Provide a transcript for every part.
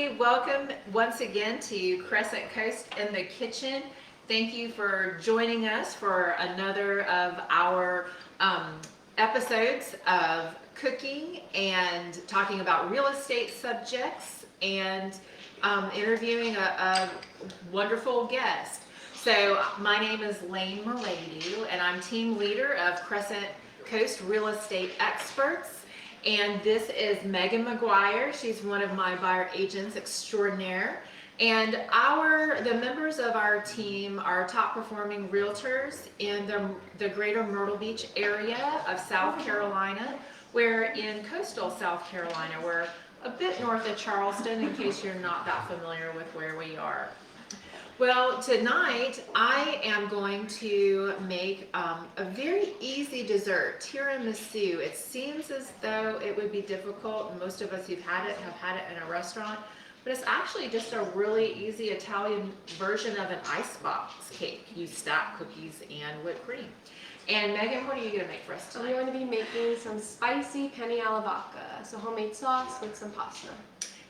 everybody. Welcome once again to Crescent Coast in the Kitchen. Thank you for joining us for another of our episodes of cooking and talking about real estate subjects and interviewing a wonderful guest. So my name is Layne and I'm team leader of Crescent Coast Real Estate Experts. And this is Meghan McGuire. She's one of my buyer agents extraordinaire. And the members of our team are top performing realtors in the greater Myrtle Beach area of South Carolina. We're in coastal South Carolina. We're a bit north of Charleston, in case you're not that familiar with where we are. Well, tonight I am going to make a very easy dessert, tiramisu. It seems as though it would be difficult, and most of us who've had it have had it in a restaurant, but it's actually just a really easy Italian version of an icebox cake. You stack cookies and whipped cream. And Meghan, what are you going to make for us tonight? I'm going to be making some spicy penne alla vodka, so homemade sauce with some pasta.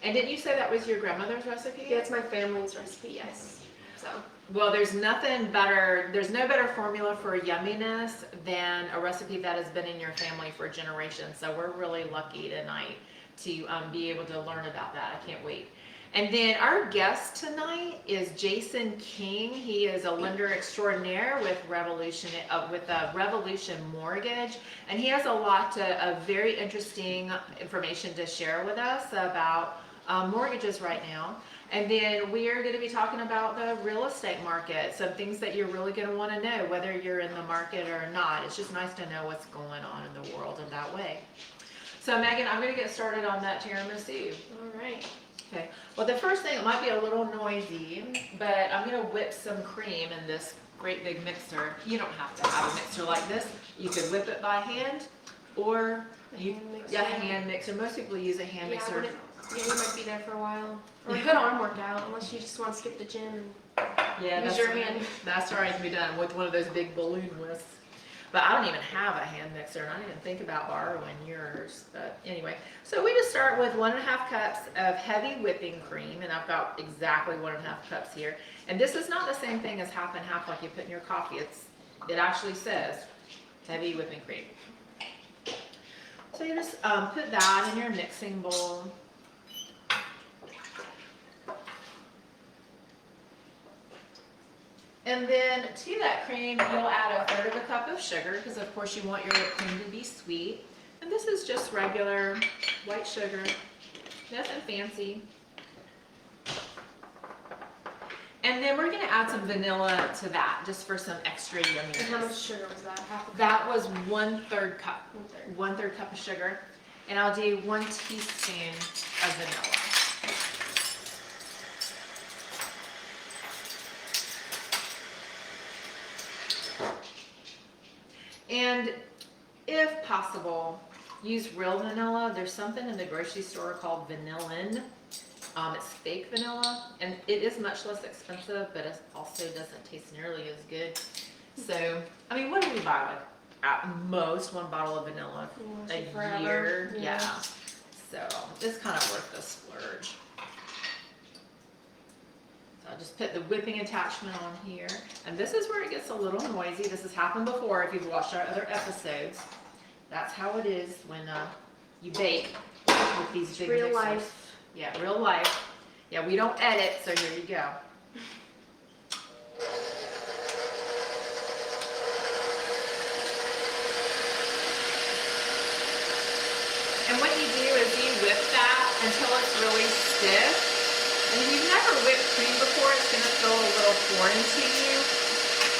And didn't you say that was your grandmother's recipe? Yeah, it's my family's recipe, yes. So. Well, there's no better formula for yumminess than a recipe that has been in your family for generations. So we're really lucky tonight to be able to learn about that. I can't wait. And then our guest tonight is Jason King. He is a lender extraordinaire with Revolution Mortgage, and he has a lot of very interesting information to share with us about mortgages right now. And then we are going to be talking about the real estate market, some things that you're really going to want to know, whether you're in the market or not. It's just nice to know what's going on in the world in that way. So Meghan, I'm going to get started on that tiramisu. All right. Okay. Well, the first thing, it might be a little noisy, but I'm going to whip some cream in this great big mixer. You don't have to have a mixer like this. You could whip it by hand or hand mixer. Most people use a hand mixer. Yeah, you might be there for a while. Or a good arm workout, unless you just want to skip the gym and use your hand. That's all right to be done with one of those big balloon whisks. But I don't even have a hand mixer, and I didn't even think about borrowing yours. But anyway, so we just start with 1.5 cups of heavy whipping cream, and I've got exactly 1.5 cups here. And this is not the same thing as half and half like you put in your coffee. It actually says heavy whipping cream. So you just put that in your mixing bowl. And then to that cream, you'll add 1/3 cup of sugar, because of course you want your whipped cream to be sweet. And this is just regular white sugar, nothing fancy. And then we're going to add some vanilla to that, just for some extra yumminess. And how much sugar was that? Half a cup? That was 1/3 cup. 1/3 cup of sugar. And I'll do 1 teaspoon of vanilla. And if possible, use real vanilla. There's something in the grocery store called vanillin. It's fake vanilla, and it is much less expensive, but it also doesn't taste nearly as good. So, I mean, what do we buy? Like, at most, 1 bottle of vanilla a year. Yeah. So, it's kind of worth the splurge. I'll just put the whipping attachment on here. And this is where it gets a little noisy. This has happened before if you've watched our other episodes. That's how it is when you bake with these big real mixers. life. Yeah, real life. Yeah, we don't edit, so here you go. And what you do is you whip that until it's really stiff. And if you've never whipped cream before, it's going to feel a little foreign to you.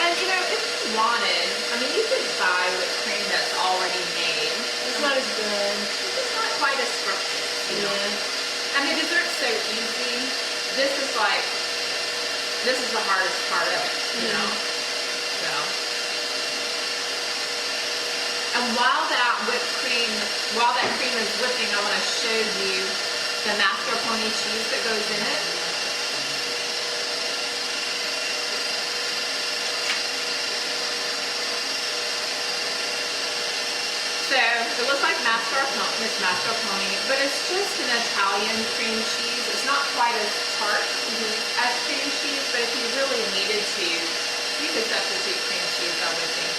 And you know, if you wanted, I mean, you could buy whipped cream that's already made. It's not as good. It's not quite as scrumptious, you know. And the dessert's so easy. This is the hardest part of it, you know. So. And while that cream is whipping, I want to show you the mascarpone cheese that goes in it. So it looks like mascarpone, but it's just an Italian cream cheese. It's not quite could substitute cream cheese, I would think.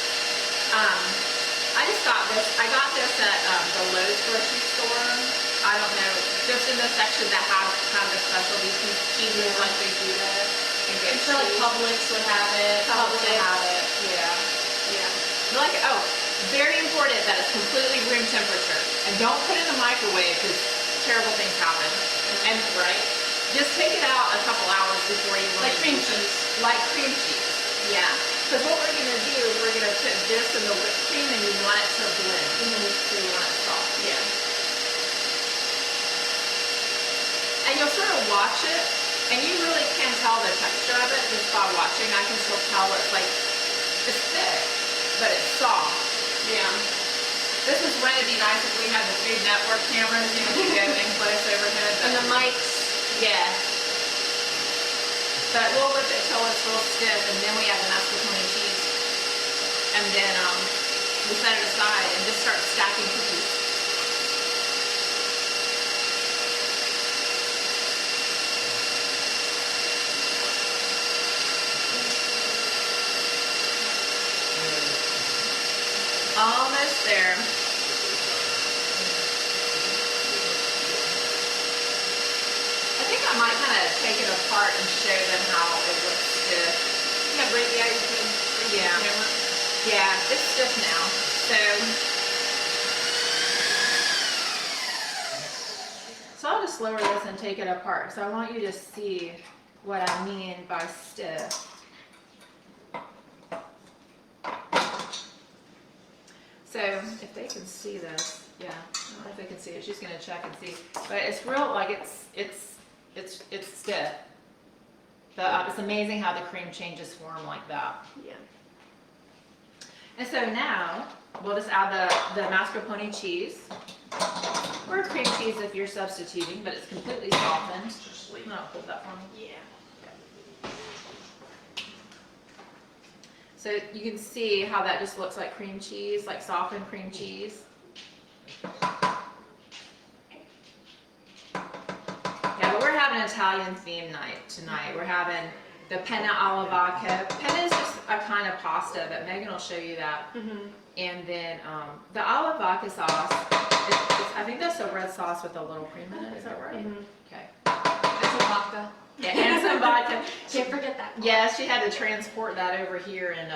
I just got this. I got this at the Lowe's grocery store. I don't know, just in the section that has kind of specialty cheeses like they do there. I'm sure like Publix would have it. Publix would have it. Yeah. Like, oh, very important that it's completely room temperature. And don't put it in the microwave because terrible things happen. And right, just take it out a couple hours before you Like cream cheese. Like cream cheese. Yeah. Because what we're gonna do is we're gonna put this in the whipped cream and you want it to blend. So you want it soft. Yeah. And you'll sort of watch it, and you really can tell the texture of it just by watching. I can still tell it's thick, but it's soft. Yeah. This is when it'd be nice if we had the Food Network cameras, you know, to go in close overhead. And the mics. Yeah. But we'll whip it till it's real stiff, and then we add the mascarpone cheese. And then we set it aside and just start stacking cookies. Almost there. I think I might kind of take it apart and show them how it looks stiff. Yeah, break the ice cream. Yeah, it's stiff now. So I'll just lower this and take it apart. So I want you to see what I mean by stiff. So if they can see this, yeah, I don't know if they can see it. She's gonna check and see, but it's real, like it's stiff. It's amazing how the cream changes form like that. Yeah. And so now we'll just add the mascarpone cheese, or cream cheese if you're substituting, but it's completely softened. No, hold that for me. Yeah. So you can see how that just looks like cream cheese, like softened cream cheese. Yeah, but we're having an Italian theme night tonight. We're having the penne alla vodka. Penne is just a kind of pasta, but Megan will show you that. And then the alla vodka sauce, I think that's a red sauce with a little cream in it. Is that right? Okay. That's a vodka. Yeah, and some vodka. Can't forget that. Yeah, she had to transport that over here, and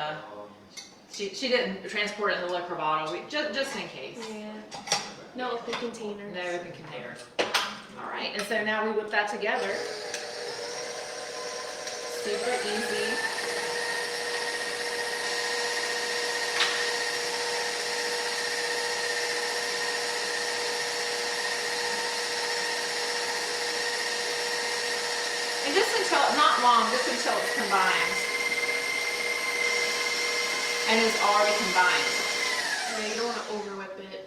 she didn't transport it in the liquor bottle, just in case. Yeah. No open containers. No open containers. All right, and so now we whip that together. Super easy. And just until, not long, just until it's combined. And it's already combined. Yeah, you don't want to over whip it.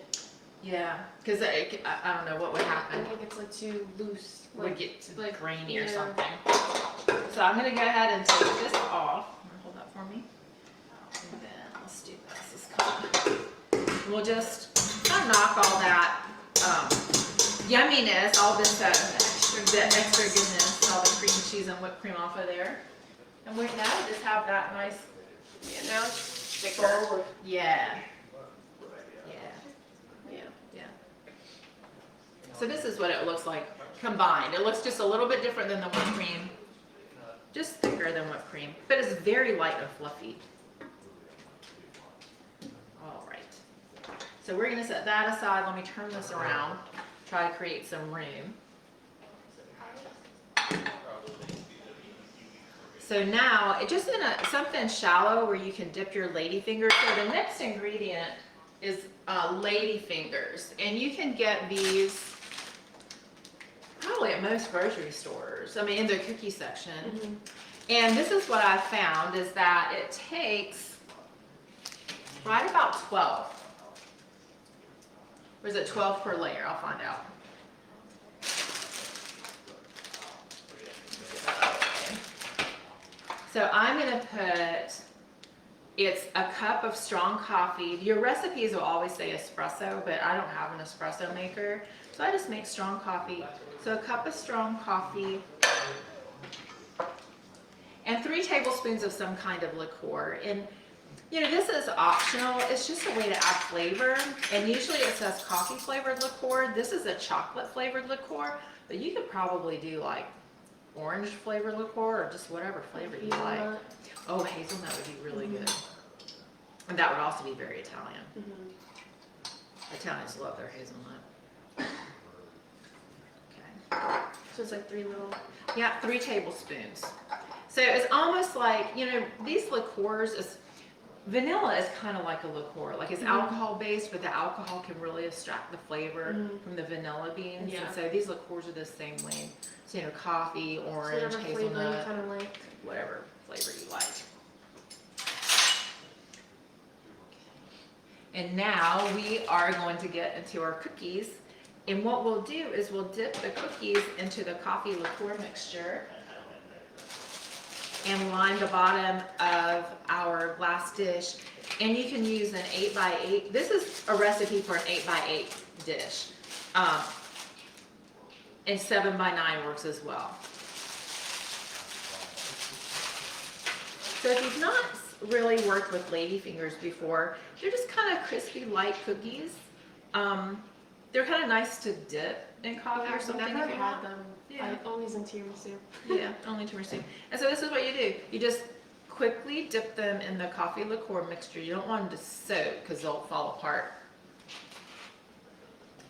Yeah, because I don't know what would I happen. think it's like too loose. Would get too like, grainy or yeah. something. So I'm going to go ahead and take this off. Hold that for me. And then let's do this. This color. We'll just kind of knock all that yumminess, all this extra goodness, all the cream cheese and whipped cream off of there. And now we just have that nice. Yeah, now it's thicker. Yeah. Yeah. So this is what it looks like combined. It looks just a little bit different than the whipped cream. Just thicker than whipped cream, but it's very light and fluffy. All right. So we're gonna set that aside. Let me turn this around. Try to create some room. So now, just in something shallow where you can dip your lady fingers. So the next ingredient is lady fingers, and you can get these probably at most grocery stores. I mean, in the cookie section. And this is what I found is that it takes right about 12. Or is it 12 per layer? I'll find out. So I'm going to put, it's a cup of strong coffee. Your recipes will always say espresso, but I don't have an espresso maker. So I just make strong coffee. So a cup of strong coffee. and 3 tablespoons of some kind of liqueur. And you know, this is optional. It's just a way to add flavor. And usually it says coffee flavored liqueur. This is a chocolate flavored liqueur, but you could probably do like orange flavored liqueur or just whatever flavor you like. Oh, hazelnut would be really good. And that would also be very Italian. Italians love their hazelnut. Okay. So it's like 3 little. Yeah, 3 tablespoons. So it's almost like, you know, these liqueurs vanilla is kind of like a liqueur. Like it's alcohol based, but the alcohol can really extract the flavor from the vanilla beans. Yeah. And so these liqueurs are the same way. So, you know, coffee, orange, So whatever flavor hazelnut, you kind of like. whatever flavor you like. And now we are going to get into our cookies. And what we'll do is we'll dip the cookies into the coffee liqueur mixture and line the bottom of our glass dish. And you can use an 8x8. This is a recipe for an 8x8 dish. And 7x9 works as well. So if you've not really worked with ladyfingers before, they're just kind of crispy light cookies. They're kind of nice to dip in coffee or something. I've never if you had want. them. Yeah. Always in tiramisu. Yeah, only tiramisu. And so this is what you do. You just quickly dip them in the coffee liqueur mixture. You don't want them to soak because they'll fall apart.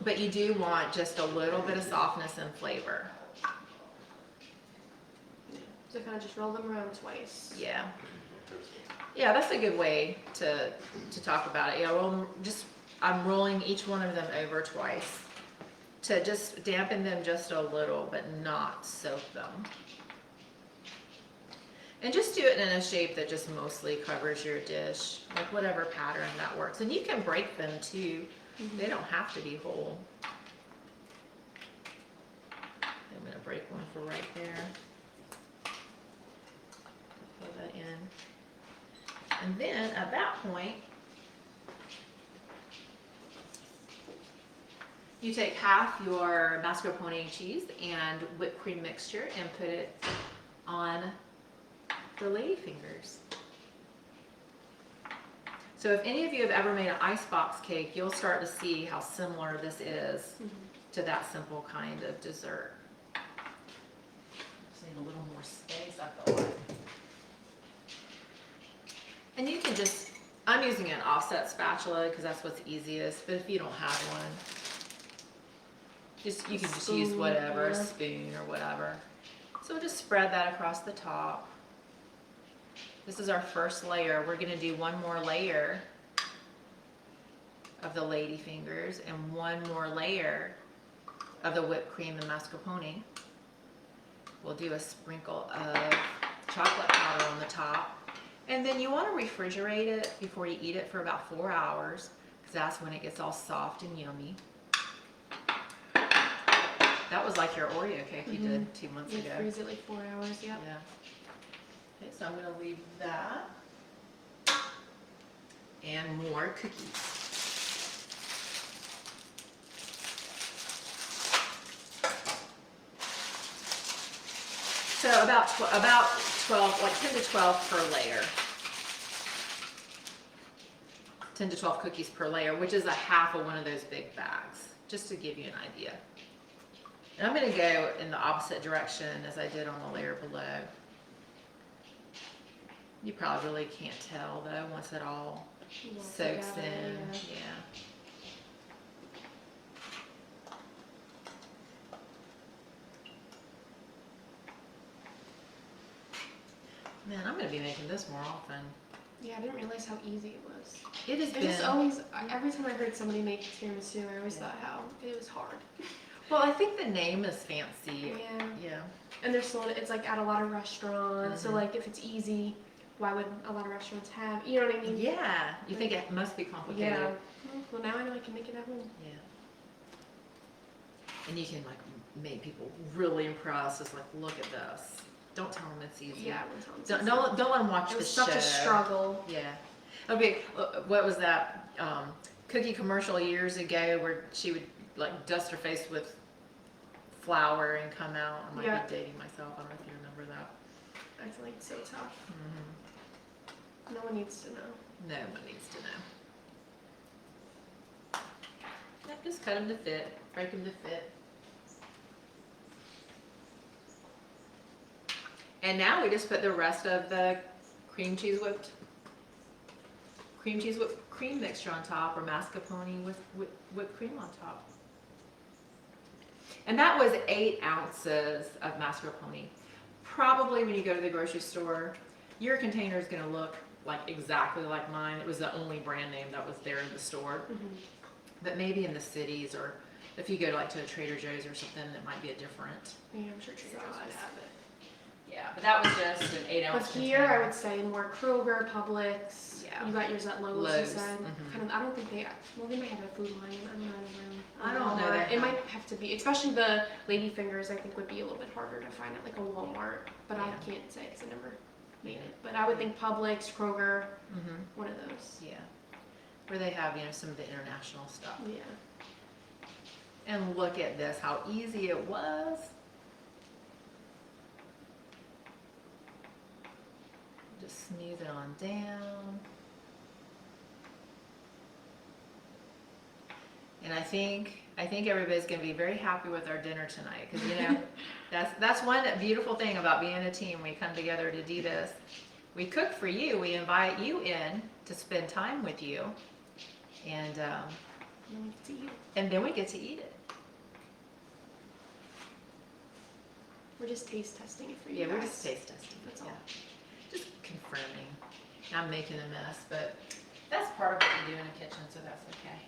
But you do want just a little bit of softness and flavor. So kind of just roll them around twice. Yeah. Yeah, that's a good way to talk about it. Yeah, well, I'm rolling each one of them over twice to just dampen them just a little, but not soak them. And just do it in a shape that just mostly covers your dish, like whatever pattern that works. And you can break them too. They don't have to be whole. I'm going to break one for right there. Put that in. And then at that point, you take half your mascarpone cheese and whipped cream mixture and put it on the ladyfingers. So if any of you have ever made an icebox cake, you'll start to see how similar this is to that simple kind of dessert. Just need a little more space, I feel like. And you can just, I'm using an offset spatula because that's what's easiest, but if you don't have one, you can just use whatever, a spoon or whatever. So we'll just spread that across the top. This is our first layer. We're going to do one more layer of the ladyfingers and one more layer of the whipped cream and mascarpone. We'll do a sprinkle of chocolate powder on the top. And then you want to refrigerate it before you eat it for about 4 hours, because that's when it gets all soft and yummy. That was like your Oreo cake you did 2 months ago. Freeze it like 4 hours, yeah. Okay, so I'm going to leave that. And more cookies. So about 12, like 10 to 12 per layer. 10 to 12 cookies per layer, which is a half of one of those big bags, just to give you an idea. And I'm going to go in the opposite direction as I did on the layer below. You probably really can't tell though once it all soaks in. Yeah. Man, I'm going to be making this more often. Yeah, I didn't realize how easy it was. It has been. Just always, every time I heard somebody make tiramisu, I always thought how it was hard. Well, I think the name is fancy. Yeah. Yeah. And they're sold, it's like at a lot of restaurants, so like if it's easy, why would a lot of restaurants have, you know what I mean? Yeah. You think it must be complicated. Yeah. Well, now I know I can make it at home. Yeah. And you can like make people really impressed. It's like, look at this. Don't tell them it's easy. Yeah, don't let them watch it the was show. such a struggle. Yeah. Okay. What was that cookie commercial years ago where she would like dust her face with flour and come out? I might be dating myself. I don't know if you remember that. I feel like it's so tough. Mm-hmm. No one needs to know. No one needs to know. Yep, just cut them to fit, break them to fit. And now we just put the rest of the cream cheese whipped cream mixture on top, or mascarpone with whipped cream on top. And that was 8 ounces of mascarpone. Probably when you go to the grocery store, your container is going to look like exactly like mine. It was the only brand name that was there in the store. Mm-hmm. But maybe in the cities, or if you go to a Trader Joe's or something, it might be a different. Yeah, I'm sure Trader Joe's would have it. Yeah, but that was just an 8 ounce But here, container. I would say more Kroger, Publix. Yeah. You got yours at Lowe's, Lowe's, you said. mhm. Kind of, I don't think well, they might have a food line. I'm not around. I don't know that. It might have to be, especially the lady fingers, I think would be a little bit harder to find at like a Walmart. But I Yeah. can't say it's a number. But I would think Publix, Kroger, Mm-hmm. one of those. Yeah, where they have some of the international stuff. Yeah. And look at this, how easy it was. Just smooth it on down. And I think everybody's going to be very happy with our dinner tonight, because that's one beautiful thing about being a team. We come together to do this. We cook for you. We invite you in to spend time with you, and then we get to eat it. We're just taste testing it for you. Yeah, guys. we're just taste testing. That's Yeah. all. Just confirming. I'm making a mess, but that's part of what you do in a kitchen, so that's okay.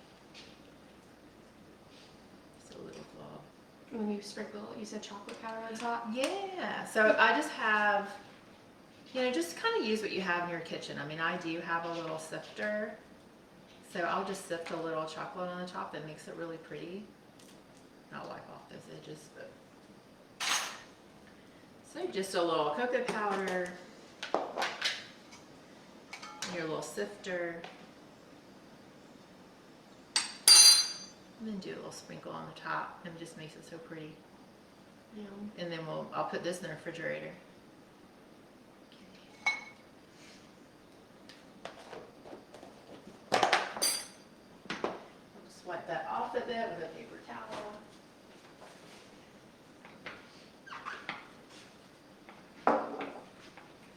Just a little glob. When you sprinkle, you said chocolate powder on top? Yeah, so I just have, just kind of use what you have in your kitchen. I mean, I do have a little sifter, so I'll just sift a little chocolate on the top. That makes it really pretty. I'll wipe off those edges, but. So just a little cocoa powder, your little sifter, and then do a little sprinkle on the top, and it just makes it so pretty. Yeah. And then I'll put this in the refrigerator. Just wipe that off a bit with a paper towel.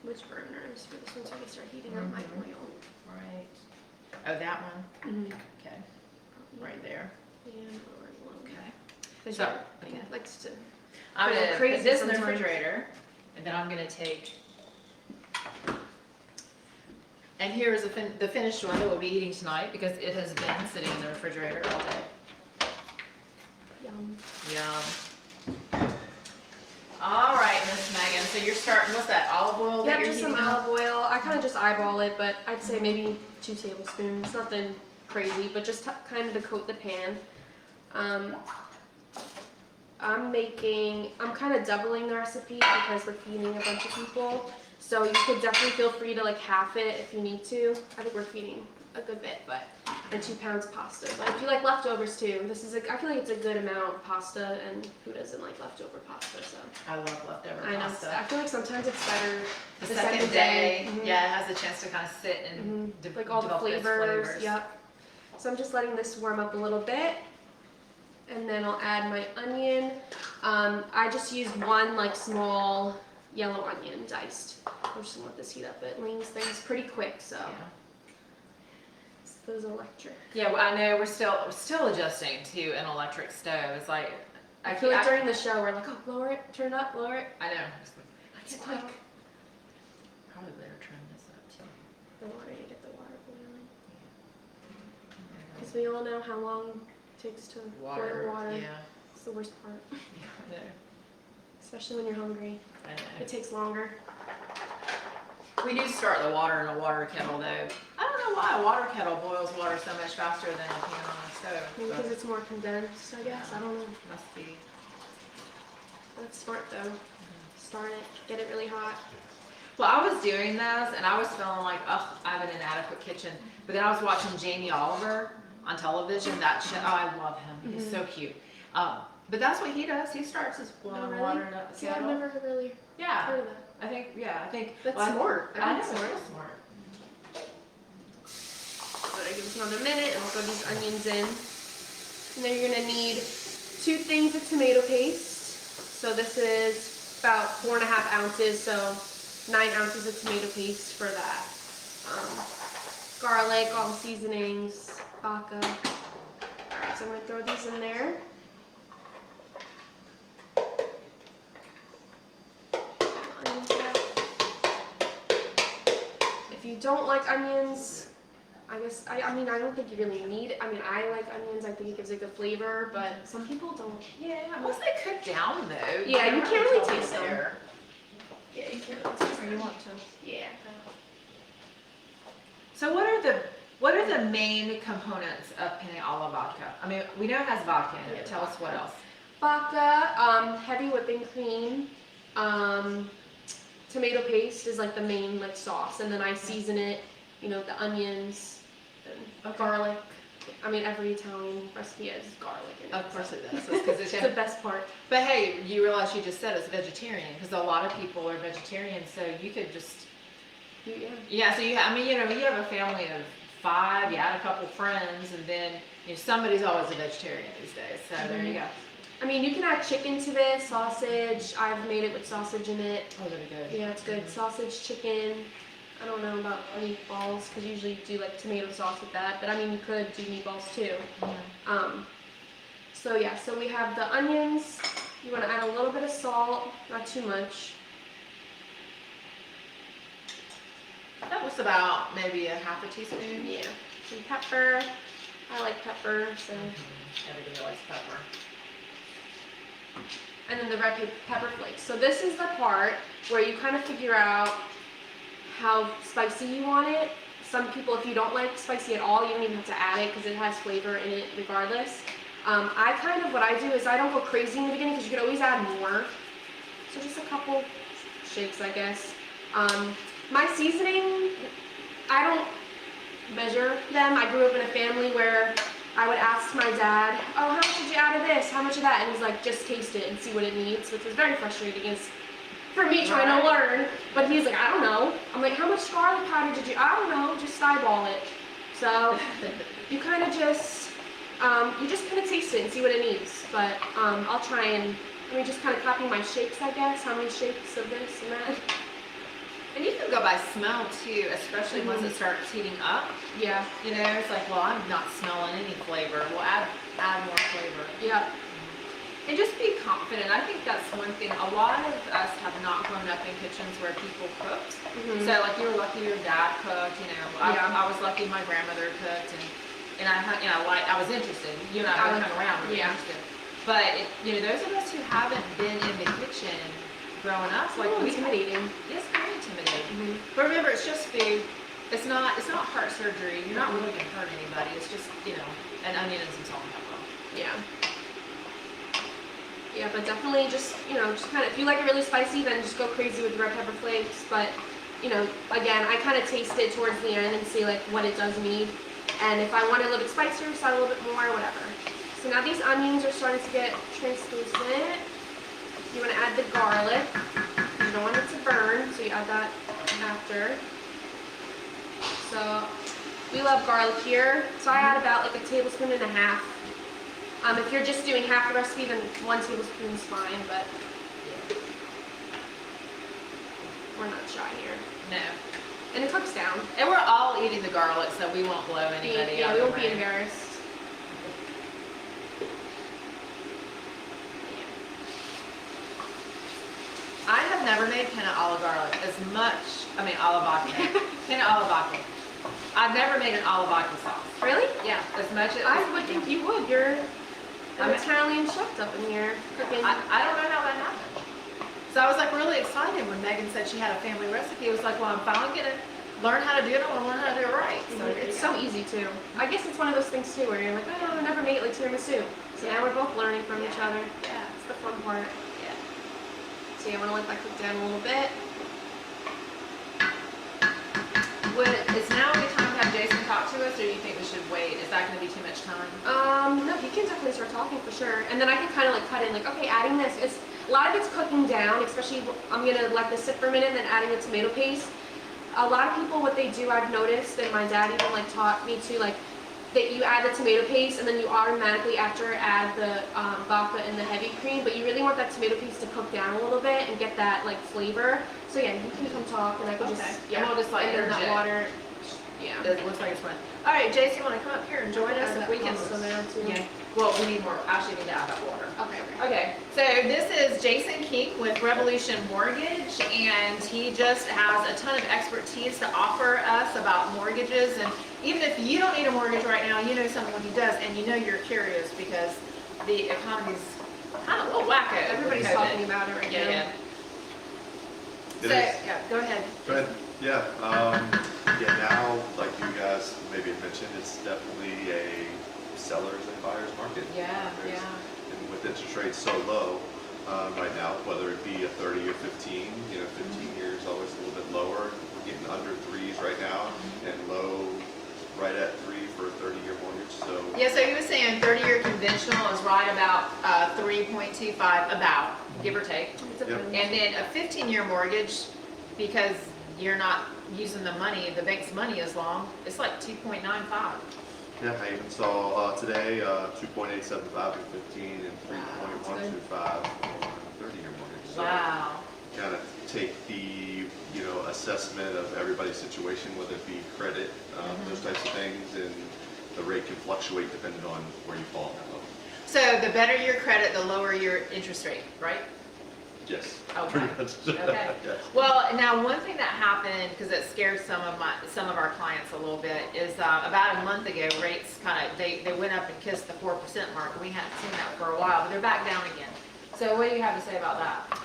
Which burners for this one, so I can start heating up my oil. Right. Oh, that one? Mm-hmm. Okay. Right there. And Okay. So, So, okay. likes to. I'm Go going to crazy put this in the sometimes. refrigerator, and then I'm going to take, and here's the finished one that we'll be eating tonight, because it has been sitting in the refrigerator all day. Yum. Yum. All right, Miss Megan, so you're starting, what's that, olive oil that Yeah, you're just some heating up? olive oil. I kind of just eyeball it, but I'd say maybe 2 tablespoons. Nothing crazy, but just kind of to coat the pan. I'm kind of doubling the recipe because we're feeding a bunch of people. So you could definitely feel free to like half it if you need to. I think we're feeding a good bit, and 2 pounds pasta. But if you like leftovers too, I feel like it's a good amount of pasta, and who doesn't like leftover pasta? So I love leftover I know. pasta. I feel like sometimes it's better The second day, Mhm. yeah, it has a chance to kind of sit and like all the develop its flavors. Yep. So I'm just letting this warm up a little bit, and then I'll add my onion. I just use 1 like small yellow onion diced. I'm just gonna let this heat up. It leans things pretty quick, so Yeah. those electric. Yeah, well, I know we're still adjusting to an electric stove. It's like I feel like during the show we're like, oh, lower it, turn it up, lower it. I know. It's quick. Probably better turn this up too. The water, you get the water boiling. Because we all know how long it takes to boil water. Yeah. It's the worst part, Yeah, I know. especially when you're hungry. I know. It takes longer. We do start the water in a water kettle though. I don't know why a water kettle boils water so much faster than a pan on a stove. Maybe but because it's more condensed, I guess. I don't know. must be. That's smart though. Start it, get it really hot. Well, I was doing this and I was feeling like, ugh, I have an inadequate kitchen. But then I was watching Jamie Oliver on television. That show, oh, I love him. He's so cute. But that's what he does. He starts his Oh, boiling really? water in a See, I've kettle. never really Yeah, heard of that. I think. That's well, smart. I know, That's it's real smart. But I give this another minute and I'll throw these onions in. And then you're gonna need 2 things of tomato paste. So this is about 4.5 ounces, so 9 ounces of tomato paste for that. Garlic, all the seasonings, vodka. Alright, so I'm gonna throw these in there. If you don't like onions, I mean, I don't think you really need it. I mean, I like onions. I think it gives it good flavor, but some people don't. Yeah, once they cook down though. Yeah, you don't can't really tell taste them. there. Yeah, you can't really taste Or you want to. Yeah. So what are the main components of penne alla vodka? I mean, we know it has vodka in it. Yeah, Tell us what else. Vodka, heavy whipping cream, tomato paste is like the main like sauce, and then I season it. You know, the onions, and garlic. I mean, every Italian recipe has garlic in it. Of course it does. Because It's the best part. But hey, you realize you just said it's vegetarian because a lot of people are vegetarian, so you could just Yeah. So I mean, you know, you have a family of 5, you add a couple friends, and then somebody's always a vegetarian these days. So there you go. I mean, you can add chicken to this, sausage. I've made it with sausage in it. Oh, that'd be good. Yeah, it's good. Sausage, chicken. I don't know about meatballs because usually you do like tomato sauce with that, but I mean you could do meatballs too. So yeah, so we have the onions. You want to add a little bit of salt, not too much. That was about maybe a half a teaspoon. Yeah. Some pepper. I like pepper, so. Everybody likes pepper. And then the red pepper flakes. So this is the part where you kind of figure out how spicy you want it. Some people, if you don't like spicy at all, you don't even have to add it because it has flavor in it regardless. What I do is I don't go crazy in the beginning because you could always add more. So just a couple shakes, I guess. My seasoning, I don't measure them. I grew up in a family where I would ask my dad, oh, how much did you add of this? How much of that? And he's like, just taste it and see what it needs, which was very frustrating for me trying to learn. But he's like, I don't know. I'm like, how much garlic powder did you? I don't know, just eyeball it. So you kind of just, taste it and see what it needs. But I'll try and, just kind of copy my shakes, I guess. How many shakes of this and that. And you can go by smell too, especially once it starts heating up. Yeah. It's like, well, I'm not smelling any flavor. We'll add more flavor. Yeah. And just be confident. I think that's one thing. A lot of us have not grown up in kitchens where people cooked. So like you were lucky your dad cooked. I was lucky my grandmother cooked, and I was interested. You and I would come around and be interested. But those of us who haven't been in the kitchen growing up, intimidating. It's very intimidating. But remember, it's just food. It's not heart surgery. You're not really gonna hurt anybody. It's just an onion and some salt and pepper. Yeah. Yeah, but definitely just kind of, if you like it really spicy, then just go crazy with the red pepper flakes. But again, I kind of taste it towards the end and see like what it does need. And if I want it a little bit spicier, so a little bit more, whatever. So now these onions are starting to get translucent. You want to add the garlic. You don't want it to burn, so you add that after. So we love garlic here. So I add about like a tablespoon and a half. If you're just doing half the recipe, then 1 tablespoon is fine, but we're not shy here. No. And it cooks down. And we're all eating the garlic, so we won't blow anybody Yeah, out. we won't be embarrassed. I have never made penne alla garlic alla vodka. Penne alla vodka. I've never made an alla vodka sauce. Really? Yeah, as much as I would think you would. You're an Italian chef up in here cooking. I don't know how that happened. So I was like really excited when Meghan said she had a family recipe. It was like, well, I'm finally gonna learn how to do it. I want to learn how to do it right. So it's so easy too. I guess it's one of those things too where you're like, oh, I never made it like tiramisu. So now we're both learning from each other. Yeah, it's the fun part. Yeah. So yeah, I want to let that cook down a little bit. It's now a good time to have Jason talk to us us, or do you think we should wait? Is that going to be too much time? No, you can definitely start talking for sure. And then I can kind of like cut in, like, okay, adding this. It's a lot of it's cooking down, especially I'm gonna let this sit for a minute and then adding the tomato paste. A lot of people, what they do, I've noticed, and my dad even like taught me to, like, that you add the tomato paste and then you automatically after add the vodka and the heavy cream, but you really want that tomato paste to cook down a little bit and get that like flavor. So yeah, you can come talk and I can Okay. just, And we'll just like and then that interject. water, yeah. It looks like it's fun. All right, Jace, you want to come up here and join us if we can? There too. Yeah. Well, we need more. Actually, need to add that water. Okay. Okay, so this is Jason King with Revolution Mortgage, and he just has a ton of expertise to offer us about mortgages. And even if you don't need a mortgage right now, you know someone who does, and you know you're curious because the economy's kind of a little wacko. Everybody's talking about it right now. Yeah. It So, is. yeah, go ahead. Go ahead. Yeah. Yeah. Now, like you guys maybe mentioned, it's definitely a sellers and buyers market. Yeah, There's- yeah. And with interest rates so low right now, whether it be a 30 or 15, 15 years always a little bit lower. We're getting under 3s right now, and low right at 3 for a 30-year mortgage. So Yeah, so he was saying 30-year conventional is right about 3.25, about, give or take. It's a Yep. fun- And then a 15-year mortgage, because you're not using the money, the bank's money as long, it's like 2.95. yeah, I even saw today 2.875 and 15 and 3.125 on 30-year mortgage. So Wow. kind of take the assessment of everybody's situation, whether it be credit, those types of things, and the rate can fluctuate depending on where you fall in that level. So the better your credit, the lower your interest rate, right? Yes. Okay. Pretty much. Okay. Yes. Well, now one thing that happened, because it scared some of our clients a little bit, is about a month ago, rates kind of, they went up and kissed the 4% mark. We hadn't seen that for a while, but they're back down again. So what do you have to say about that?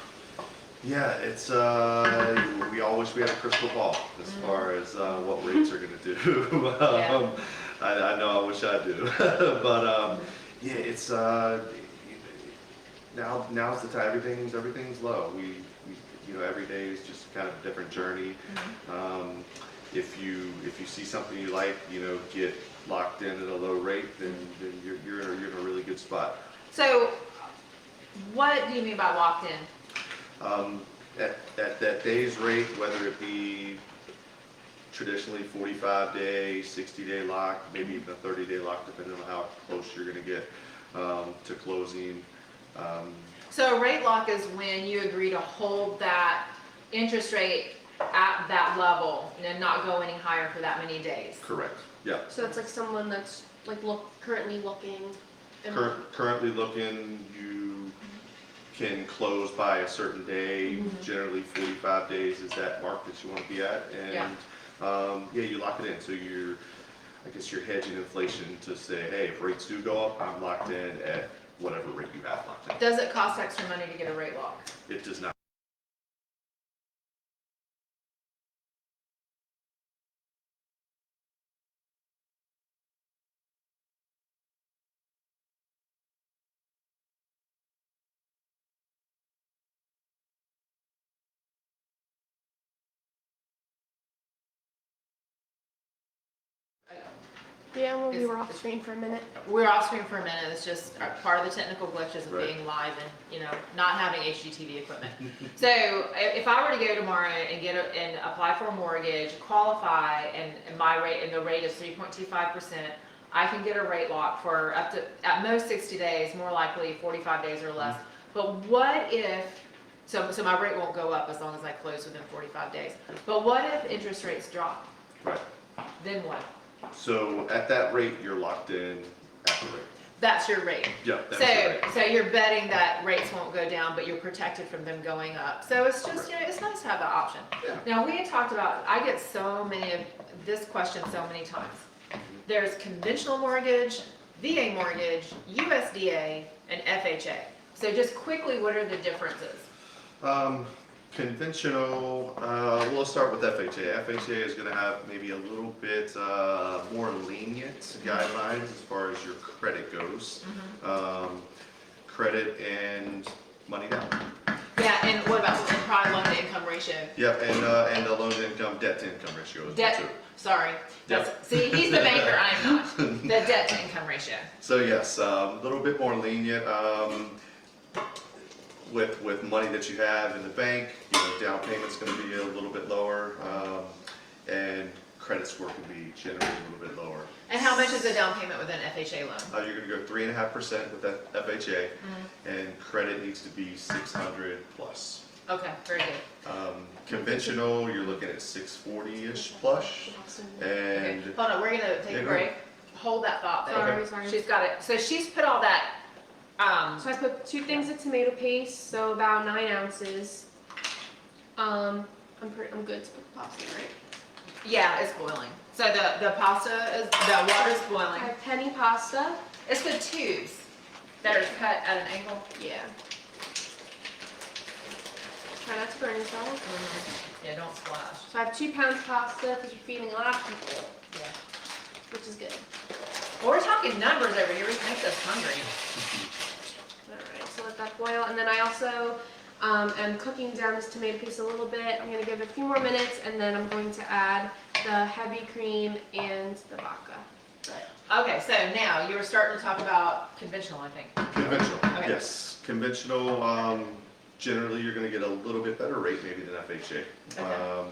Yeah, it's we all wish we had a crystal ball as far as what rates are going to do. Yeah. I know I wish I do, but yeah, it's now's the time. Everything's low. We every day is just kind of a different journey. If you see something you like, get locked in at a low rate, then you're in a really good spot. So what do you mean by locked in? At that day's rate, whether it be traditionally 45-day, 60-day lock, maybe even a 30-day lock, depending on how close you're going to get to closing. So a rate lock is when you agree to hold that interest rate at that level and not go any higher for that many days. Correct. Yeah. So that's like someone that's like currently looking. And Currently looking, you can close by a certain day. Generally, 45 days is that mark that you want to be at, and yeah, you lock it in. So I guess you're hedging inflation to say, hey, if rates do go up, I'm locked in at whatever rate you have locked in. Does it cost extra money to get a rate lock? It does not. yeah, well, we were off screen for a minute. We're off screen for a minute. It's just part of the technical glitches of Right. being live and, not having HGTV equipment. So if I were to go tomorrow and and apply for a mortgage, qualify, and my rate, and the rate is 3.25%, I can get a rate lock for up to, at most 60 days, more likely 45 days or less. But what if, so my rate won't go up as long as I close within 45 days. But what if interest rates drop? Right. Then what? So at that rate, you're locked in at the rate. That's your rate. Yeah, that's the rate. So you're betting that rates won't go down, but you're protected from them going up. So it's just, it's nice to have that option. Yeah. Now, we had talked about, I get so many of this question so many times. There's conventional mortgage, VA mortgage, USDA, and FHA. So just quickly, what are the differences? Conventional, we'll start with FHA. FHA is going to have maybe a little bit more lenient guidelines as far as your credit goes. Credit and money down. Yeah, and what about, and probably loan to income ratio? ratio. Yep, and the loan to income, debt to income ratio as well Debt, too. sorry. See, he's the banker, I am not. The debt to income ratio. So yes, a little bit more lenient with money that you have in the bank. Down payment's going to be a little bit lower, and credit score can be generally a little bit lower. And how much is a down payment with an FHA loan? You're going to go 3.5% with that FHA, and credit needs to be 600 plus. Okay, very good. Conventional, you're looking at 640-ish plus, and Okay, hold on, we're gonna take a break. Hold that thought there. Sorry. She's got it. So she's put all that, So I put 2 things of tomato paste, so about 9 ounces. I'm good to put the pasta, right? yeah, it's boiling. So the pasta is, the water's I boiling. have penny pasta. It's the tubes that are cut at an angle. Yeah. Try not to burn yourself. Yeah, don't splash. So I have 2 pounds pasta because you're feeding a lot of people, Yeah. which is good. Well, we're talking numbers over here. We make us hungry. Alright, so let that boil. And then I also am cooking down this tomato paste a little bit. I'm going to give it a few more minutes, and then I'm going to add the heavy cream and the vodka. Okay, so now you were starting to talk about conventional, I think. conventional, Okay. yes. Conventional, generally you're going to get a little bit better rate maybe than FHA. Okay.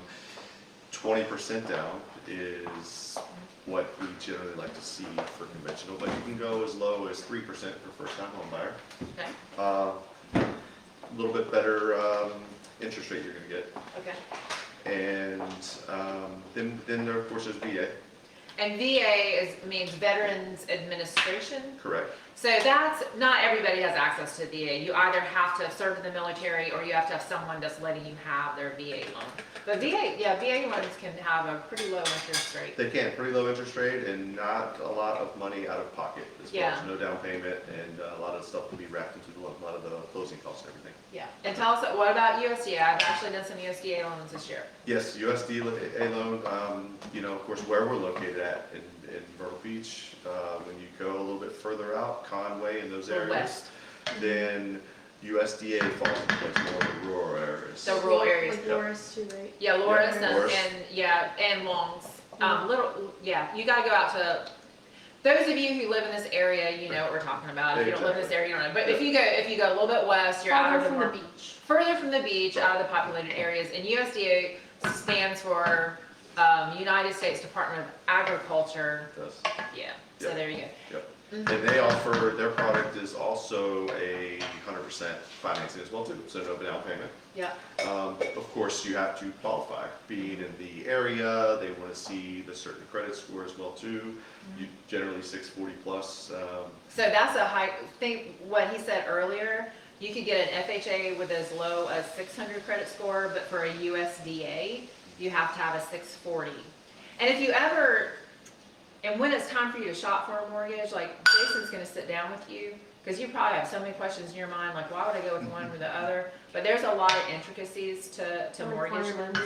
20% down is what we generally like to see for conventional, but you can go as low as 3% for first-time home buyer. Okay. A little bit better interest rate you're going to get. Okay. And then there, of course, is VA. And VA means Veterans Administration. Correct. So that's, not everybody has access to VA. You either have to have served in the military or you have to have someone that's letting you have their VA loan. But VA loans can have a pretty low interest rate. They can, pretty low interest rate and not a lot of money out of pocket as well Yeah. as no down payment, and a lot of stuff will be wrapped into the loan, a lot of the closing costs and everything. Yeah. And tell us, what about USDA? I've actually done some USDA loans this year. Yes, USD loan, of course, where we're located at in Myrtle Beach, when you go a little bit further out, Conway and those Or areas, west. then USDA falls in place more of the rural areas. So rural areas. Like Loris too, right? Yeah, Loris Yeah, Loris. and Longs. You gotta go out to, those of you who live in this area, you know what we're talking about. If you don't live in this area, you don't know. But if you go a little bit west, you're out Farther of the from the more, beach. further from the beach, out of the populated areas. And USDA stands for United States Department of Agriculture. It does. Yeah, so Yep. there you go. Yep. And they offer, their product is also a 100% financing as well too, so no down payment. Yeah. Of course, you have to qualify, being in the area, they want to see the certain credit score as well too. You generally 640 plus. So that's a high, what he said earlier, you could get an FHA with as low as 600 credit score, but for a USDA, you have to have a 640. And if you ever, and when it's time for you to shop for a mortgage, like Jason's gonna sit down with you, because you probably have so many questions in your mind, like why would I go with one or the other? But there's a lot of intricacies to mortgage lending.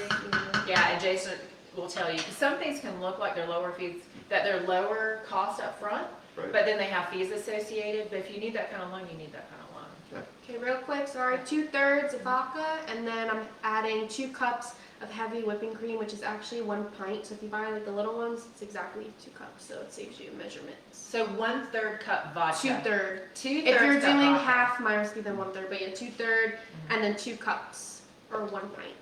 Yeah, and Jason will tell you, because some things can look like they're lower fees, that they're lower cost up front, Right. but then they have fees associated. But if you need that kind of loan, you need that kind of loan. Okay, real quick, sorry. 2/3 of vodka, and then I'm adding 2 cups of heavy whipping cream, which is actually 1 pint. So if you buy like the little ones, it's exactly 2 cups. So it saves you measurements. So 1/3 cup vodka. 2/3. 2/3 If you're cup doing vodka. half my recipe, then 1/3. But yeah, 2/3, and then 2 cups or 1 pint,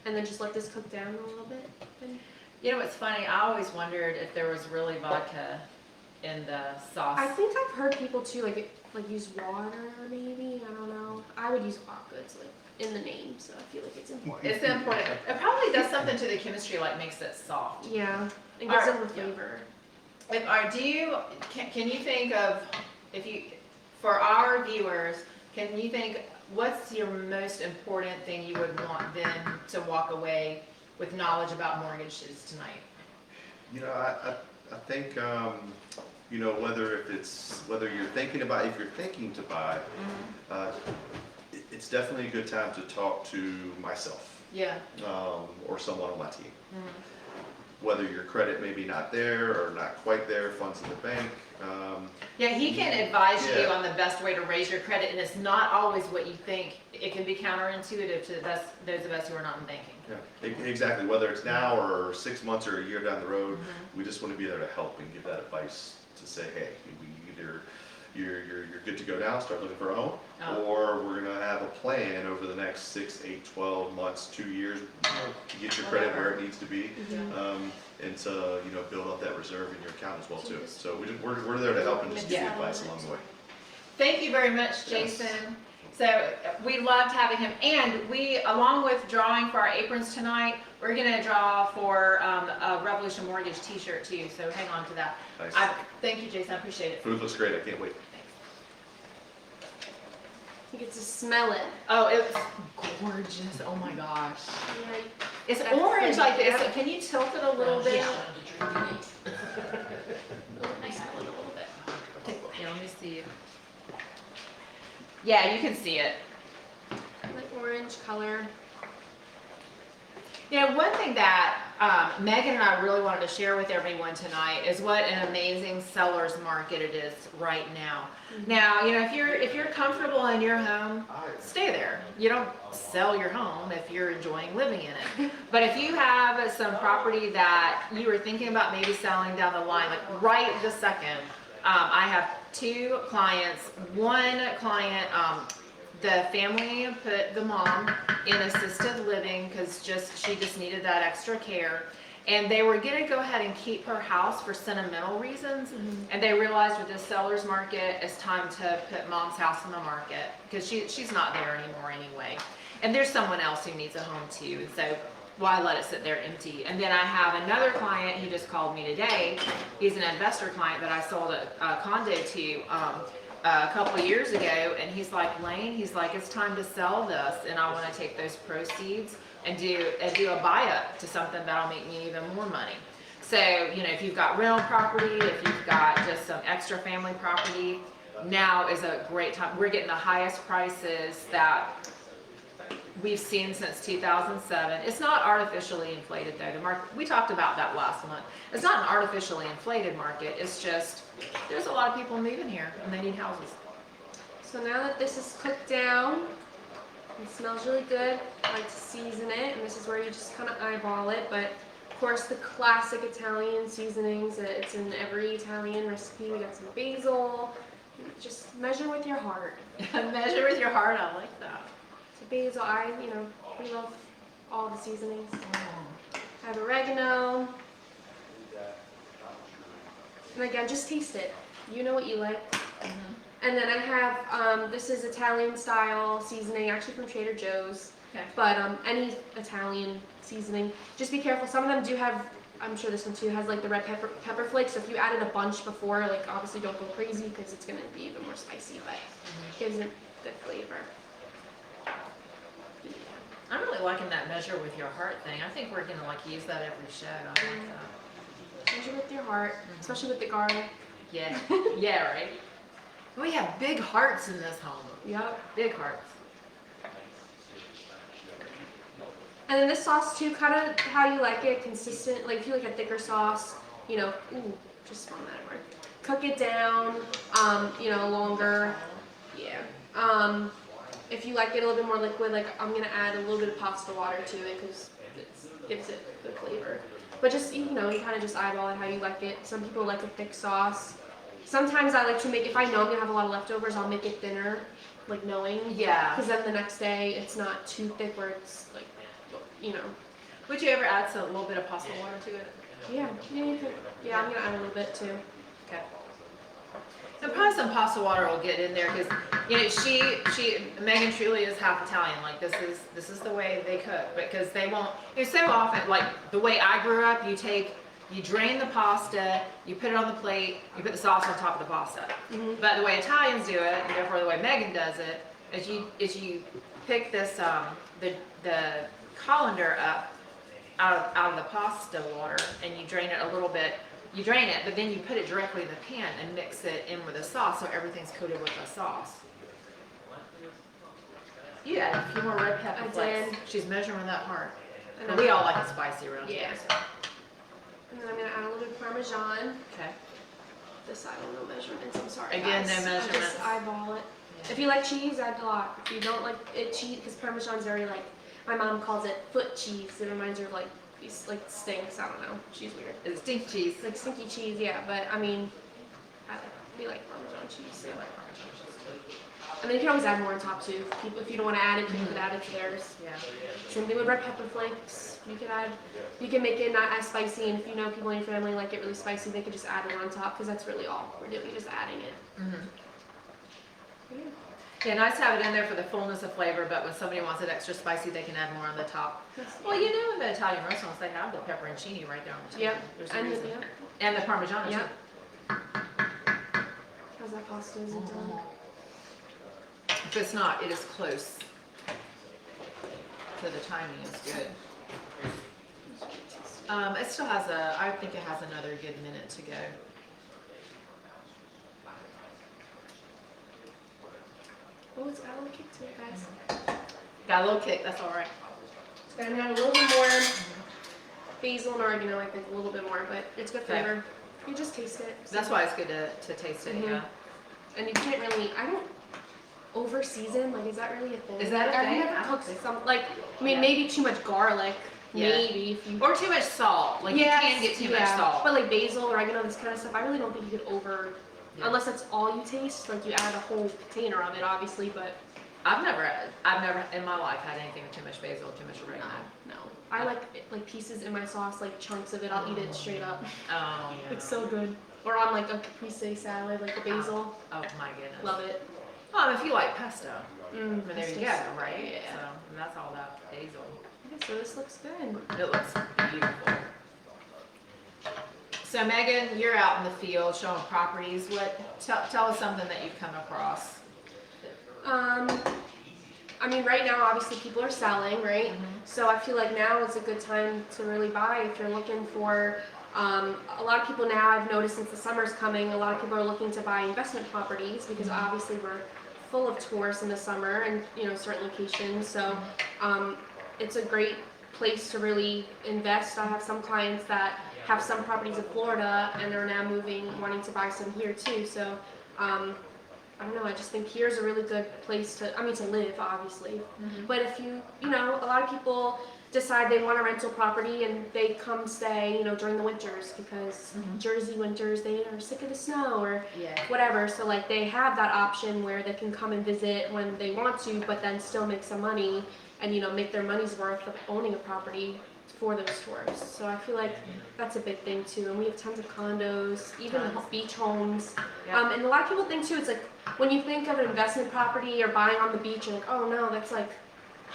and then just let this cook down a little bit. And You know what's funny? I always wondered if there was really vodka in the sauce. I think I've heard people too like use water maybe. I don't know. I would use vodka. It's like in the name, so I feel like it's important. It's important. It probably does something to the chemistry, like makes it soft. Yeah, it gives Alright, them the yeah. flavor. Can you think of, for our viewers, can you think, what's your most important thing you would want them to walk away with knowledge about mortgages tonight? I think, whether you're thinking about, if you're thinking to buy, it's definitely a good time to talk to myself, Yeah. or someone on my team. whether your credit may be not there or not quite there, funds in the bank. Yeah, he can advise you Yeah. on the best way to raise your credit, and it's not always what you think. It can be counterintuitive to those of us who are not in banking. Yeah, exactly. Whether it's now or 6 months or a year down the road, Mm-hmm. we just want to be there to help and give that advice to say, hey, we either you're good to go now, start looking for a home, Oh. or we're gonna have a plan over the next 6, 8, 12 months, 2 years to get your credit where it needs to be, and to build up that reserve in your account as well too. So we're there to help and just give you Yeah. advice along the way. Thank you very much, Jason. So we loved having him, and we, along with drawing for our aprons tonight, we're gonna draw for a Revolution Mortgage T-shirt too. So hang on to that. Nice. Thank you, Jason. I appreciate it. Food looks great. I can't wait. You get to smell it. Oh, it's gorgeous. Oh my gosh. Yeah. It's That's orange like pretty, this. yeah. Can you tilt it a little bit? I smell it a little bit. Here, let me see. Yeah, you can see it. Like orange color. You know, one thing that Megan and I really wanted to share with everyone tonight is what an amazing seller's market it is right now. Now, if you're comfortable in your home, stay there. You don't sell your home if you're enjoying living in it. But if you have some property that you were thinking about maybe selling down the line, like right this second, I have 2 clients. One client, the family put the mom in assisted living because she just needed that extra care. And they were gonna go ahead and keep her house for sentimental reasons. And they realized with this seller's market, it's time to put mom's house on the market because she's not there anymore anyway. And there's someone else who needs a home too. And so why let it sit there empty? And then I have another client who just called me today. He's an investor client that I sold a condo to a couple of years ago, and he's like, Layne, he's like, it's time to sell this, and I want to take those proceeds and do a buy-up to something that'll make me even more money. So, if you've got rental property, if you've got just some extra family property, now is a great time. We're getting the highest prices that we've seen since 2007. It's not artificially inflated though. The market, we talked about that last month. It's not an artificially inflated market. It's just, there's a lot of people moving here and they need houses. So now that this is cooked down, it smells really good. I like to season it, and this is where you just kind of eyeball it. But of course, the classic Italian seasonings. It's in every Italian recipe. We got some basil. Just measure with your heart. Measure with your heart. I like that. So basil, we love all the seasonings. I have oregano. And again, just taste it. You know what you like. And then I have, this is Italian style seasoning, actually from Trader Joe's. Okay. But any Italian seasoning, just be careful. Some of them do have, I'm sure this one too, has like the red pepper flakes. So if you added a bunch before, like obviously don't go crazy because it's going to be even more spicy, but gives it good flavor. I'm really liking that measure with your heart thing. I think we're gonna use that every show. I like that. Measure with your heart, especially with the garlic. Yeah, yeah, right. We have big hearts in this home. Yep. Big hearts. And then this sauce too, kind of how you like it, consistent. Like if you like a thicker sauce, just smell that word. Cook it down, longer. Yeah. If you like it a little bit more liquid, like I'm gonna add a little bit of pasta water to it because it gives it good flavor. But just you kind of just eyeball it how you like it. Some people like a thick sauce. Sometimes I like to make, if I know I'm gonna have a lot of leftovers, I'll make it thinner, like knowing. Yeah. Because then the next day it's not too thick where it's like, Would you ever add a little bit of pasta water to it? Yeah, you could. Yeah, I'm gonna add a little bit too. Okay. So probably some pasta water will get in there because Meghan truly is half Italian. Like this is the way they cook because they won't. So often, like the way I grew up, you drain the pasta, you put it on the plate, you put the sauce on top of the pasta. But the way Italians do it, and therefore the way Meghan does it, is you pick this the colander up out of the pasta water and you drain it a little bit. You drain it, but then you put it directly in the pan and mix it in with the sauce so everything's coated with the sauce. You add a few more red pepper I flakes. did. She's measuring that hard. And And we all like it spicy around Yeah. here. So. And then I'm gonna add a little bit of Parmesan. Okay. This side, I don't know measurements, I'm sorry Again, guys. no I measurements. just eyeball it. Yeah. If you like cheese, add a lot. If you don't like it cheese, because Parmesan's very like, my mom calls it foot cheese. It reminds her of like, like stinks, I don't know. She's weird. It's stink cheese. It's like stinky cheese, yeah, but I mean, we like Parmesan cheese, so. I mean, you can always add more on top too. If you don't want to add it, people could add it to theirs. Yeah. Same thing with red pepper flakes. You can make it not as spicy, and if you know people in your family like it really spicy, they could just add it on top, because that's really all we're doing, just adding it. Mm-hmm. Yeah, nice to have it in there for the fullness of flavor, but when somebody wants it extra spicy, they can add more on the top. Well, you know in the Italian restaurants, they have the pepperoncini right there on the table. Yep. There's a And reason. yep. And the Parmesan Yep. too. How's that pasta? Is it done? If it's not, it is close. So the timing is good. It still has I think it has another good minute to go. Oh, it's got a little kick to it, guys. Got a little kick, that's all right. It's gonna have a little bit more basil and oregano, I think, a little bit more, but it's good Okay. flavor. You just taste it. That's why it's good to taste it, Mhm. yeah. And you can't really, I don't over season, like, is that really a thing? Is that a Like, thing? I've I never don't cooked think some, like, I mean, Yeah. maybe too much garlic, Yeah. maybe, if you. Or too much salt, like you can get too much salt. But like basil, oregano, this kind of stuff, I really don't think you could Yeah. unless that's all you taste, like you add a whole container of it, obviously, but I've never in my life had anything with too much basil, too much oregano. no. I like pieces in my sauce, like chunks of it, I'll eat it straight up. Oh, yeah. It's so good. Or on like a caprese salad, like the basil, Oh my goodness. love it. Well, if you like pesto, I Mm, mean, there you go, pesto. right? Yeah. So and that's all that basil. Okay, so this looks good. It looks beautiful. So Megan, you're out in the field showing properties. Tell us something that you've come across. I mean, right now, obviously, people are selling, right? So I feel like now is a good time to really buy if you're looking for. A lot of people now, I've noticed since the summer's coming, a lot of people are looking to buy investment properties because obviously we're full of tourists in the summer and certain locations. So it's a great place to really invest. I have some clients that have some properties in Florida and are now moving, wanting to buy some here too. So I don't know, I just think here's a really good place to live, obviously. But if a lot of people decide they want a rental property and they come stay, during the winters because Jersey winters, they are sick of the snow or Yeah. whatever. So like they have that option where they can come and visit when they want to, but then still make some money and, make their money's worth of owning a property for those tourists. So I feel like that's a big thing too. And we have tons of condos, even Tons. beach homes. Yeah. And a lot of people think too, it's like when you think of an investment property or buying on the beach, you're like, oh no, that's like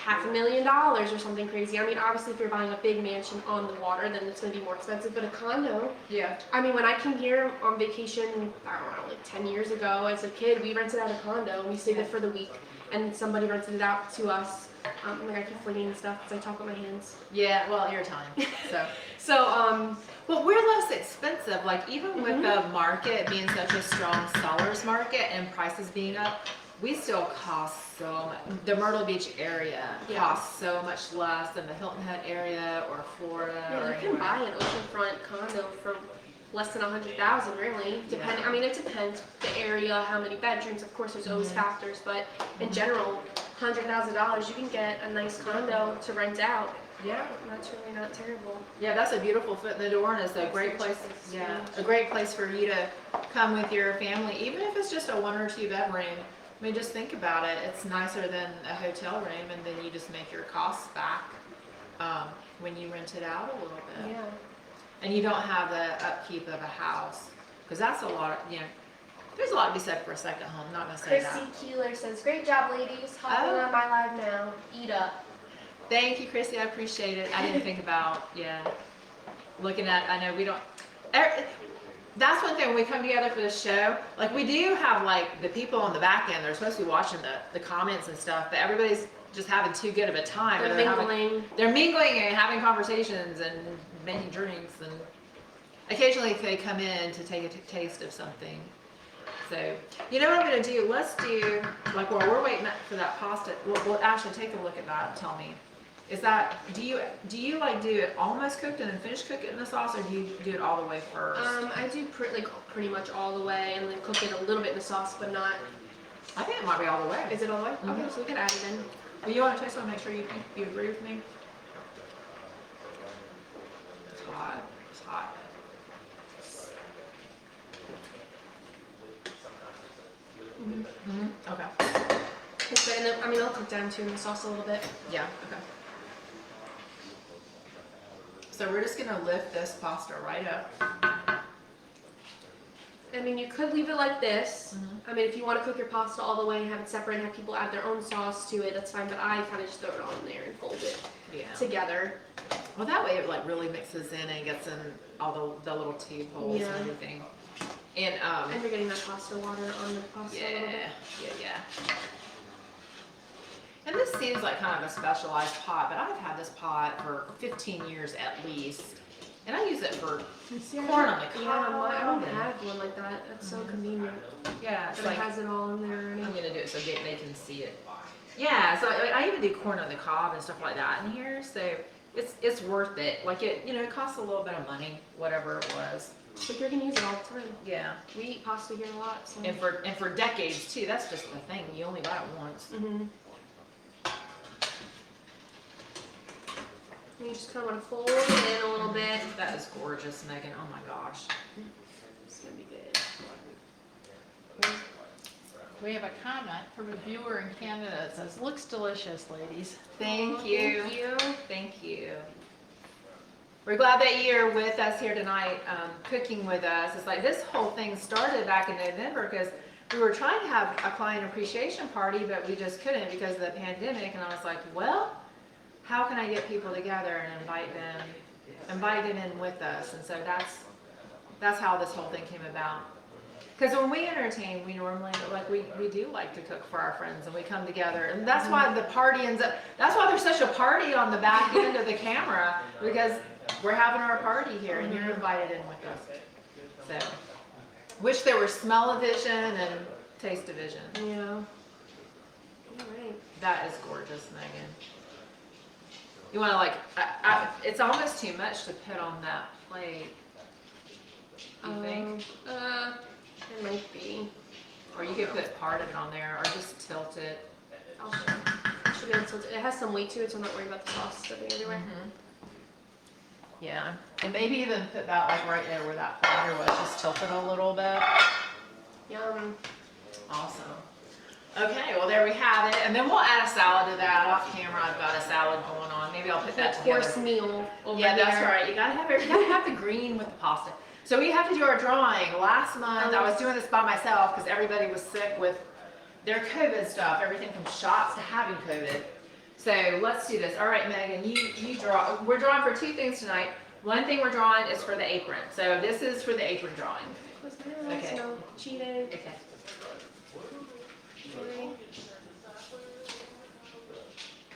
$500,000 or something crazy. I mean, obviously if you're buying a big mansion on the water, then it's gonna be more expensive, but a condo, Yeah. I mean, when I came here on vacation, I don't know, like 10 years ago as a kid, we rented out a condo and we stayed there for the week and somebody rented it out to us. Like I keep flinging stuff because I talk with my hands. Yeah. Well, you're Italian, so. So, Well, we're less expensive. Like even with the market being such a strong seller's market and prices being up, we still cost so much. The Myrtle Beach area Yeah. costs so much less than the Hilton Head area or Florida yeah, or you can anywhere. buy an oceanfront condo for less than $100,000, really. Depending, I mean, it depends the area, how many bedrooms. Of course, there's always factors, but in general, $100,000, you can get a nice condo to rent out. Yeah. That's really not terrible. Yeah, that's a beautiful foot in the door, and it's a great place. Yeah, a great place for you to come with your family, even if it's just a 1 or 2 bedroom. I mean, just think about it. It's nicer than a hotel room, and then you just make your costs back when you rent it out a little bit. Yeah. And you don't have the upkeep of a house, because that's a lot. There's a lot to be said for a second home. I'm not gonna say that. Chrissy Keeler says, "Great job, ladies. Hopping Oh. on my live now. Eat up." Thank you, Chrissy. I appreciate it. I didn't think about looking at. I know we don't. That's one thing when we come together for the show. Like we do have like the people on the back end. They're supposed to be watching the comments and stuff, but everybody's just having too good of a time. They're and mingling. They're mingling and having conversations and making drinks, and occasionally they come in to take a taste of something. So, you know what I'm going to do? Let's do, like while we're waiting for that pasta, we'll actually take a look at that and tell me Is that, do you like do it almost cooked and then finish cook it in the sauce, or do you do it all the way first? I do pretty much all the way and then cook it a little bit in the sauce, but not. I think it might be all the way. Is it all the way? Mhm. Okay, so we could add it in. Well, you want to taste one, make sure you agree with me? It's hot, it's hot. Mm-hmm. Okay, It's good, and then, I mean, I'll cook down too in the sauce a little bit. yeah, okay. So we're just gonna lift this pasta right up. I mean, you could leave it like this. Mhm. I mean, if you want to cook your pasta all the way and have it separate and have people add their own sauce to it, that's fine. But I kind of just throw it all in there and fold it Yeah. together. Well, that way it like really mixes in and gets in all the little tube holes Yeah. and everything. And And you're getting that pasta water on the pasta a little bit. yeah. And this seems like kind of a specialized pot, but I've had this pot for 15 years at least. And I use it for See, corn on the cob. Yeah, I don't have one like that. That's so convenient. Yeah, it's But like, it has it all in there already. I'm gonna do it so they can see it. Yeah, so I even do corn on the cob and stuff like that in here, so it's worth it. Like it costs a little bit of money, whatever it was. But you're gonna use it all the time. Yeah, We eat pasta here a lot, so. and for decades too. That's just the thing. You only buy it once. Mm-hmm. You just kind of want to fold it in a little bit. That is gorgeous, Megan. Oh my gosh. It's gonna be good. We have a comment from a viewer in Canada that says, "Looks delicious, ladies." Thank Oh, you. Thank you. Thank you. We're glad that you're with us here tonight, cooking with us. It's like this whole thing started back in November because we were trying to have a client appreciation party, but we just couldn't because of the pandemic. And I was like, well, how can I get people together and invite them in with us? And so that's how this whole thing came about. Because when we entertain, we normally, like, we do like to cook for our friends, and we come together, and that's why the party ends up, that's why there's such a party on the back end of the camera, because we're having our party here, and you're invited in with us. So, wish there were smell-o-vision and taste-o-vision. Yeah. All right. That is gorgeous, Megan. You want to, like, it's almost too much to put on that plate, you think? It might be. Or you could put part of it on there, or just tilt it. I should be able to tilt it. It has some weight to it, so I'm not worried about the sauce slipping everywhere. Mm-hmm. Yeah, and maybe even put that like right there where that platter was, just tilt it a little bit. Yum. Awesome. Okay, well there we have it, and then we'll add a salad to that. Off camera, I've got a salad going on. Maybe I'll put that Course together. meal over Yeah, that's there. right. You gotta have the green with the pasta. So we have to do our drawing. Last month, I was doing this by myself because everybody was sick with their COVID stuff, everything from shots to having COVID. So let's do this. All right, Megan, you draw. We're drawing for two things tonight. One thing we're drawing is for the apron. So this is for the apron drawing. Was nice, Okay. no cheating. Okay. Okay.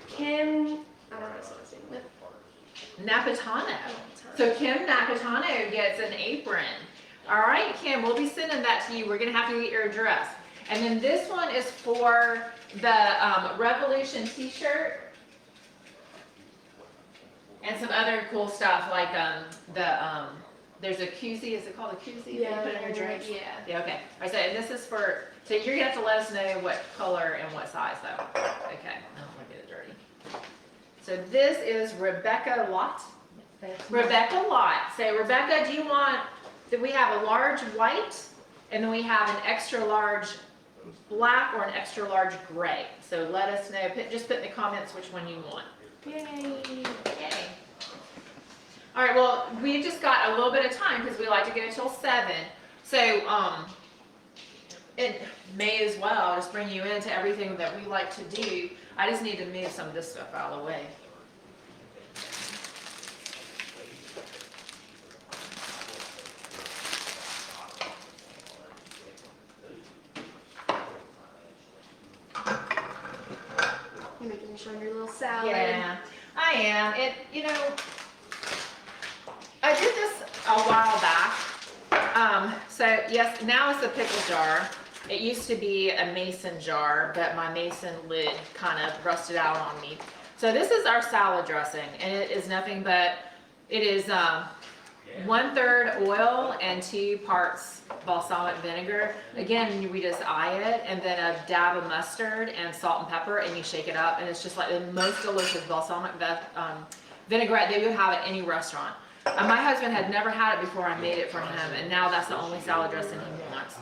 Kim, I don't know how to say his name. Napatano. So Kim Napatano gets an apron. All right, Kim, we'll be sending that to you. We're gonna have to get your address. And then this one is for the Revolution t-shirt. And some other cool stuff like there's a koozie, is it called a koozie? Yeah, That you put in your drink? yeah. Yeah, okay. All right, so and this is for, so you're gonna have to let us know what color and what size though. Okay, I don't wanna get it dirty. So this is Rebecca Lott. Rebecca Lott. So Rebecca, we have a large white, and then we have an extra large black or an extra large gray. So let us know, just put in the comments which one you want. Yay. Yay. All right, well, we just got a little bit of time because we like to go until 7. So, it may as well just bring you into everything that we like to do. I just need to move some of this stuff out of the way. You're making sure your little salad. Yeah, I am. I did this a while back. So yes, now it's a pickle jar. It used to be a mason jar, but my mason lid kind of rusted out on me. So this is our salad dressing, and it is nothing but, it is 1/3 oil and 2 parts balsamic vinegar. Again, we just eye it, and then a dab of mustard and salt and pepper, and you shake it up, and it's just like the most delicious balsamic vinaigrette that you would have at any restaurant. My husband had never had it before I made it for him, and now that's the only salad dressing he wants.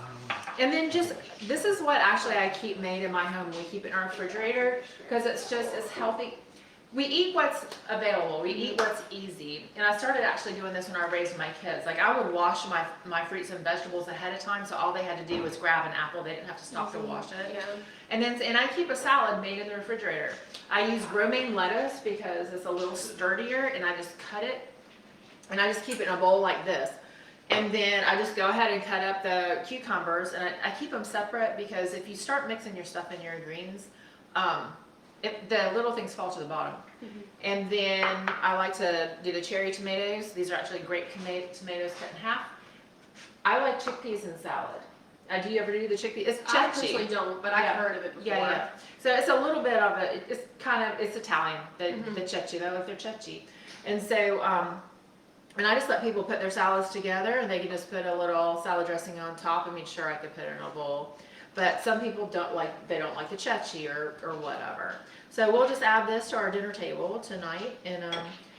And then this is what actually I keep made in my home. We keep it in our refrigerator because it's healthy. We eat what's available. We eat what's easy. And I started actually doing this when I raised my kids. Like I would wash my fruits and vegetables ahead of time, so all they had to do was grab an apple. They didn't have to stop to wash it. Yeah. And I keep a salad made in the refrigerator. I use romaine lettuce because it's a little sturdier, and I just cut it, and I just keep it in a bowl like this. And then I just go ahead and cut up the cucumbers, and I keep them separate because if you start mixing your stuff in your greens, the little things fall to the bottom. Mm-hmm. And then I like to do the cherry tomatoes. These are actually grape tomatoes cut in half. I like chickpeas in salad. Do you ever do the chickpeas? It's I cheap. personally don't, but I've heard of it before. Yeah. So it's a little bit of it. It's Italian, the cecchi. They like their cecchi. And so, and I just let people put their salads together, and they can just put a little salad dressing on top. I made sure I could put it in a bowl. But some people don't like the cecchi or whatever. So we'll just add this to our dinner table tonight, and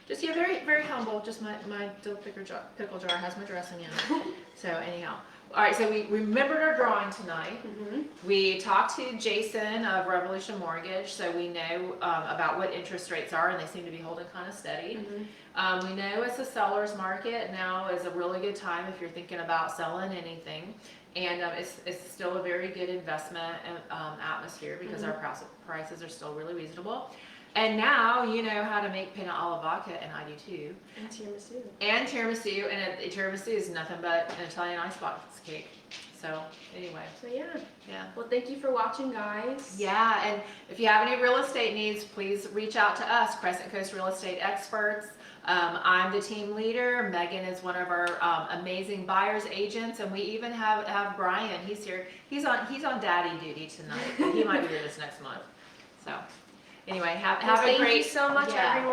just very, very humble. Just my dill pickle jar has my dressing in it. So anyhow. All right, so we remembered our drawing tonight. Mm-hmm. We talked to Jason of Revolution Mortgage, so we know about what interest rates are, and they seem to be holding kind of steady. Mm-hmm. We know it's a seller's market. Now is a really good time if you're thinking about selling anything. And it's still a very good investment atmosphere because our prices are still really reasonable. And now you know how to make pina alla vodka, and I do too. And tiramisu. And tiramisu is nothing but an Italian icebox cake. So anyway. So yeah. Yeah. Well, thank you for watching, guys. Yeah, and if you have any real estate needs, please reach out to us, Crescent Coast Real Estate Experts. I'm the team leader. Meghan is one of our amazing buyers agents, and we even have Brian. He's here. He's on daddy duty tonight. He might be with us next month. So anyway, have a great. Thank you so much, everyone.